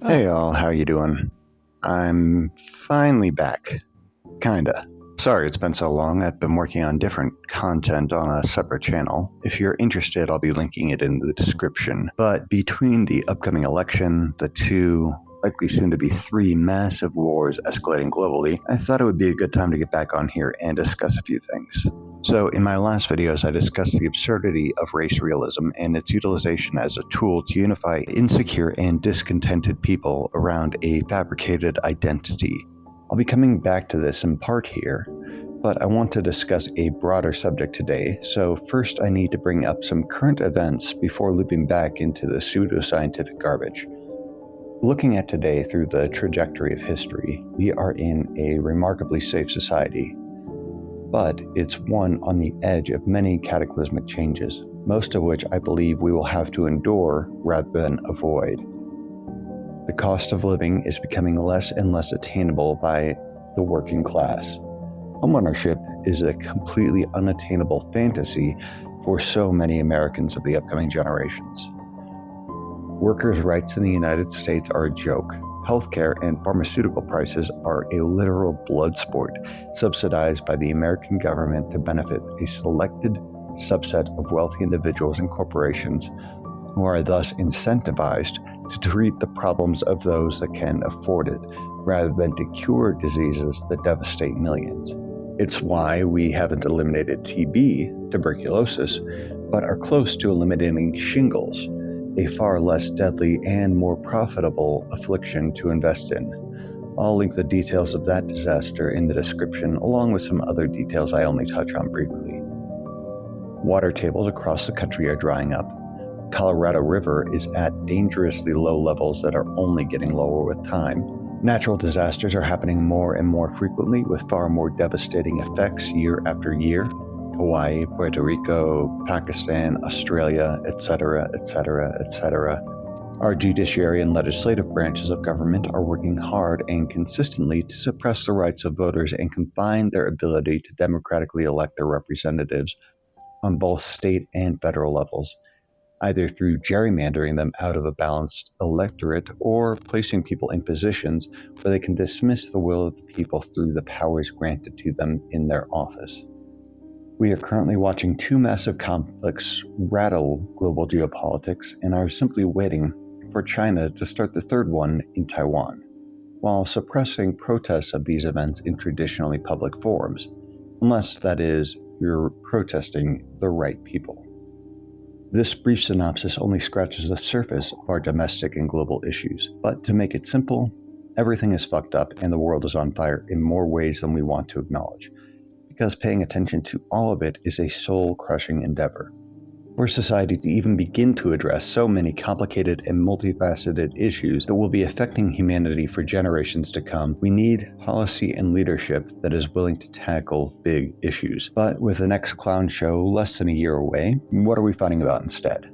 Hey all, how you doing? I'm finally back. Kinda. Sorry it's been so long. I've been working on different content on a separate channel. If you're interested, I'll be linking it in the description. But between the upcoming election, the two, likely soon to be three massive wars escalating globally, I thought it would be a good time to get back on here and discuss a few things. So in my last videos, I discussed the absurdity of race realism and its utilization as a tool to unify insecure and discontented people around a fabricated identity. I'll be coming back to this in part here, but I want to discuss a broader subject today, so first I need to bring up some current events before looping back into the pseudoscientific garbage. Looking at today through the trajectory of history, we are in a remarkably safe society. But it's one on the edge of many cataclysmic changes, most of which I believe we will have to endure rather than avoid. The cost of living is becoming less and less attainable by the working class. Homeownership is a completely unattainable fantasy for so many Americans of the upcoming generations. Workers' rights in the United States are a joke. Healthcare and pharmaceutical prices are a literal blood sport, subsidized by the American government to benefit a selected subset of wealthy individuals and corporations, who are thus incentivized to treat the problems of those that can afford it, rather than to cure diseases that devastate millions. It's why we haven't eliminated TB, tuberculosis, but are close to eliminating shingles, a far less deadly and more profitable affliction to invest in. I'll link the details of that disaster in the description, along with some other details I only touch on briefly. Water tables across the country are drying up. The Colorado River is at dangerously low levels that are only getting lower with time. Natural disasters are happening more and more frequently, with far more devastating effects year after year. Hawaii, Puerto Rico, Pakistan, Australia, etc., etc., etc. Our judiciary and legislative branches of government are working hard and consistently to suppress the rights of voters and confine their ability to democratically elect their representatives on both state and federal levels, either through gerrymandering them out of a balanced electorate or placing people in positions where they can dismiss the will of the people through the powers granted to them in their office. We are currently watching two massive conflicts rattle global geopolitics and are simply waiting for China to start the third one in Tiwan, while suppressing protests of these events in traditionally public forums, unless, that is, you're protesting the right people. This brief synopsis only scratches the surface of our domestic and global issues, but to make it simple, everything is fucked up and the world is on fire in more ways than we want to acknowledge, because paying attention to all of it is a soul-crushing endeavor. For society to even begin to address so many complicated and multifaceted issues that will be affecting humanity for generations to come, we need policy and leadership that is willing to tackle big issues. But with the next clown show less than a year away, what are we fighting about instead?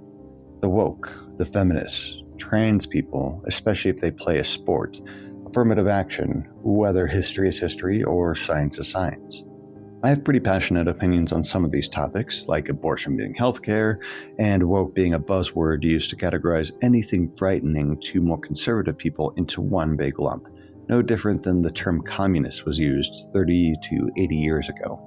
The woke, the feminists, trans people, especially if they play a sport, affirmative action, whether history is history or science is science. I have pretty passionate opinions on some of these topics, like abortion being healthcare, and woke being a buzzword used to categorize anything frightening to more conservative people into one big lump, no different than the term communist was used 30 to 80 years ago.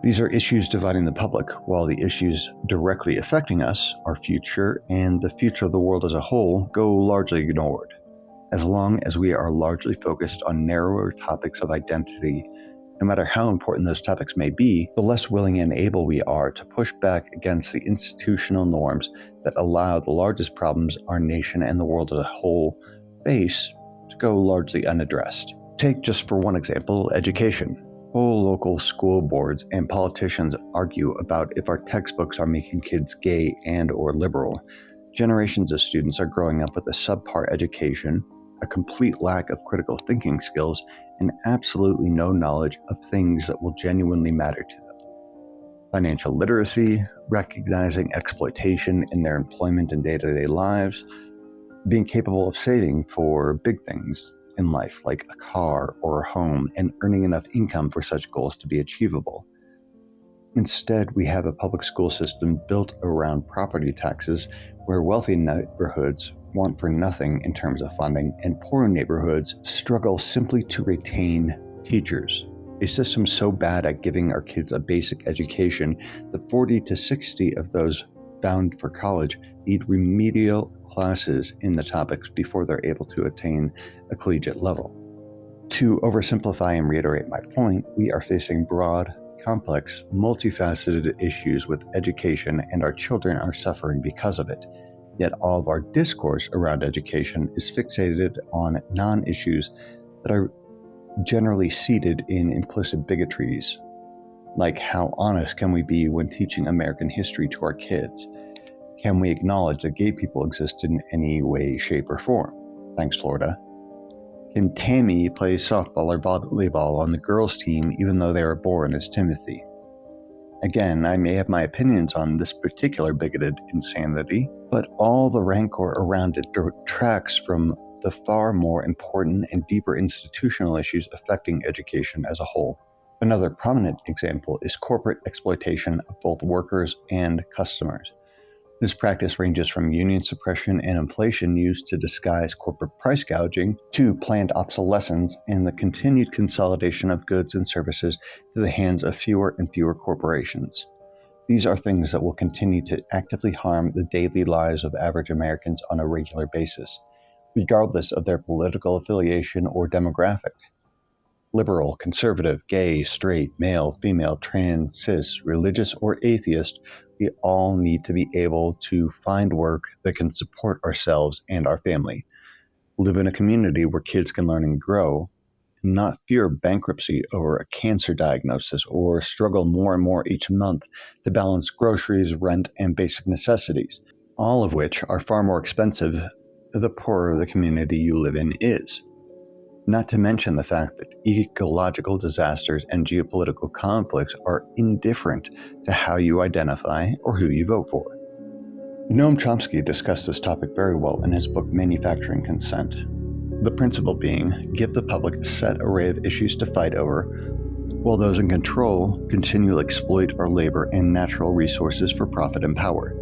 These are issues dividing the public, while the issues directly affecting us, our future, and the future of the world as a whole, go largely ignored. As long as we are largely focused on narrower topics of identity, no matter how important those topics may be, the less willing and able we are to push back against the institutional norms that allow the largest problems our nation and the world as a whole face to go largely unaddressed. Take just for one example, education. Whole local school boards and politicians argue about if our textbooks are making kids gay and or liberal. Generations of students are growing up with a subpar education, a complete lack of critical thinking skills, and absolutely no knowledge of things that will genuinely matter to them. Financial literacy, recognizing exploitation in their employment and day-to-day lives, being capable of saving for big things in life like a car or a home, and earning enough income for such goals to be achievable. Instead, we have a public school system built around property taxes where wealthy neighborhoods want for nothing in terms of funding, and poorer neighborhoods struggle simply to retain teachers. A system so bad at giving our kids a basic education that 40 to 60 of those bound for college need remedial classes in the topics before they're able to attain a collegiate level. To oversimplify and reiterate my point, we are facing broad, complex, multifaceted issues with education, and our children are suffering because of it. Yet all of our discourse around education is fixated on non-issues that are generally seated in implicit bigotries, like how honest can we be when teaching American history to our kids? Can we acknowledge that gay people exist in any way, shape, or form? Thanks, Florida. Can Tammy play softball or volleyball on the girls' team even though they were born as Timothy? Again, I may have my opinions on this particular bigoted insanity, but all the rancor around it detracts from the far more important and deeper institutional issues affecting education as a whole. Another prominent example is corporate exploitation of both workers and customers. This practice ranges from union suppression and inflation used to disguise corporate price gouging to planned obsolescence and the continued consolidation of goods and services to the hands of fewer and fewer corporations. These are things that will continue to actively harm the daily lives of average Americans on a regular basis, regardless of their political affiliation or demographic. Liberal, conservative, gay, straight, male, female, trans, cis, religious, or atheist, we all need to be able to find work that can support ourselves and our family, live in a community where kids can learn and grow, and not fear bankruptcy over a cancer diagnosis or struggle more and more each month to balance groceries, rent, and basic necessities, all of which are far more expensive the poorer the community you live in is. Not to mention the fact that ecological disasters and geopolitical conflicts are indifferent to how you identify or who you vote for. Noam Chomsky discussed this topic very well in his book Manufacturing Consent. The principle being, give the public a set array of issues to fight over, while those in control continually exploit our labor and natural resources for profit and power.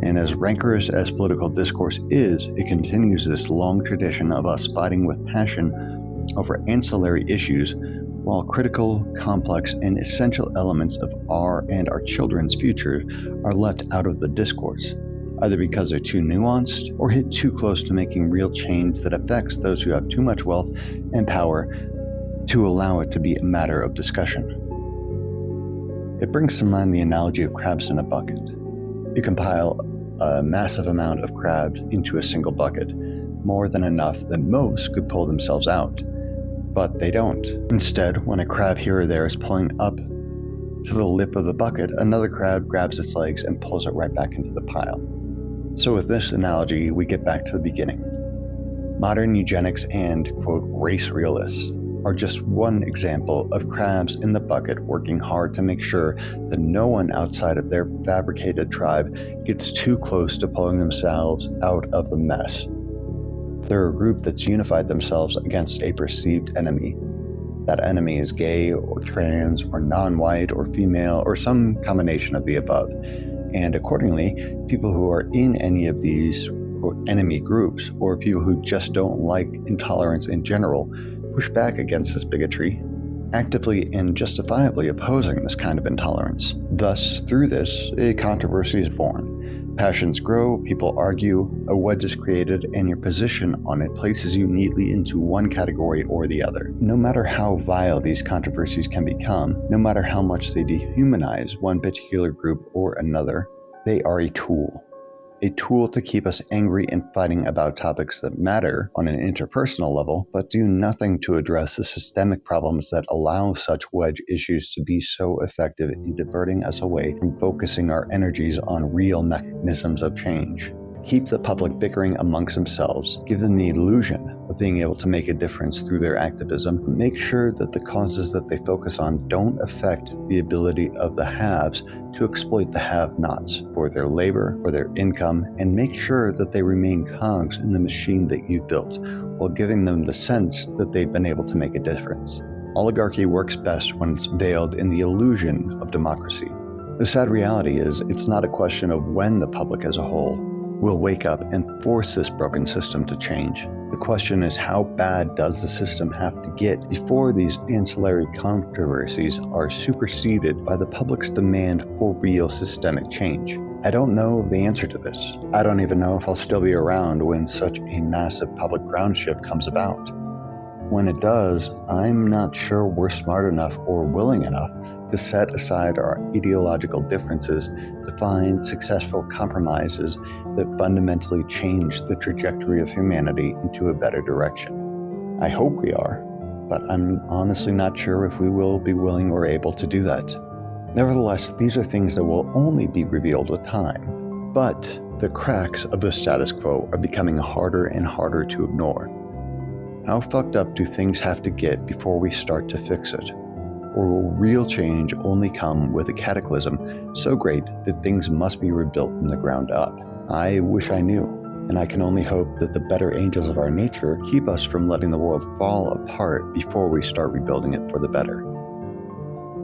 And as rancorous as political discourse is, it continues this long tradition of us fighting with passion over ancillary issues, while critical, complex, and essential elements of our and our children's future are left out of the discourse, either because they're too nuanced or hit too close to making real change that affects those who have too much wealth and power to allow it to be a matter of discussion. It brings to mind the analogy of crabs in a bucket. You compile a massive amount of crabs into a single bucket, more than enough that most could pull themselves out. But they don't. Instead, when a crab here or there is pulling up to the lip of the bucket, another crab grabs its legs and pulls it right back into the pile. So with this analogy, we get back to the beginning. Modern eugenics and, quote, race realists are just one example of crabs in the bucket working hard to make sure that no one outside of their fabricated tribe gets too close to pulling themselves out of the mess. They're a group that's unified themselves against a perceived enemy. That enemy is gay or trans or non-white or female or some combination of the above. And accordingly, people who are in any of these enemy groups or people who just don't like intolerance in general push back against this bigotry, actively and justifiably opposing this kind of intolerance. Thus, through this, a controversy is born. Passions grow, people argue, a wedge is created, and your position on it places you neatly into one category or the other. No matter how vile these controversies can become, no matter how much they dehumanize one particular group or another, they are a tool. A tool to keep us angry and fighting about topics that matter on an interpersonal level, but do nothing to address the systemic problems that allow such wedge issues to be so effective in diverting us away from focusing our energies on real mechanisms of change. Keep the public bickering amongst themselves, give them the illusion of being able to make a difference through their activism, make sure that the causes that they focus on don't affect the ability of the haves to exploit the have-nots for their labor, for their income, and make sure that they remain cogs in the machine that you've built, while giving them the sense that they've been able to make a difference. Oligarchy works best when it's veiled in the illusion of democracy. The sad reality is, it's not a question of when the public as a whole We'll wake up and force this broken system to change. The question is, how bad does the system have to get before these ancillary controversies are superseded by the public's demand for real systemic change? I don't know the answer to this. I don't even know if I'll still be around when such a massive public ground shift comes about. When it does, I'm not sure we're smart enough or willing enough to set aside our ideological differences to find successful compromises that fundamentally change the trajectory of humanity into a better direction. I hope we are, but I'm honestly not sure if we will be willing or able to do that. Nevertheless, these are things that will only be revealed with time, but the cracks of the status quo are becoming harder and harder to ignore. How fucked up do things have to get before we start to fix it? Or will real change only come with a cataclysm so great that things must be rebuilt from the ground up? I wish I knew, and I can only hope that the better angels of our nature keep us from letting the world fall apart before we start rebuilding it for the better.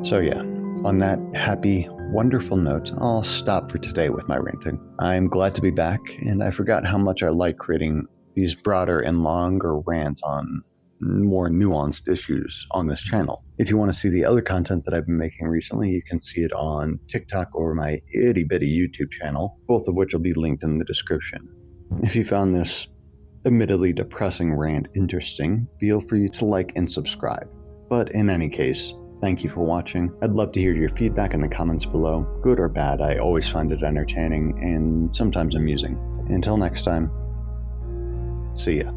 So yeah, on that happy, wonderful note, I'll stop for today with my ranting. I'm glad to be back, and I forgot how much I like creating these broader and longer rants on more nuanced issues on this channel. If you want to see the other content that I've been making recently, you can see it on TikTok or my itty-bitty YouTube channel, both of which will be linked in the description. If you found this admittedly depressing rant interesting, feel free to like and subscribe. But in any case, thank you for watching. I'd love to hear your feedback in the comments below. Good or bad, I always find it entertaining and sometimes amusing. Until next time, see ya.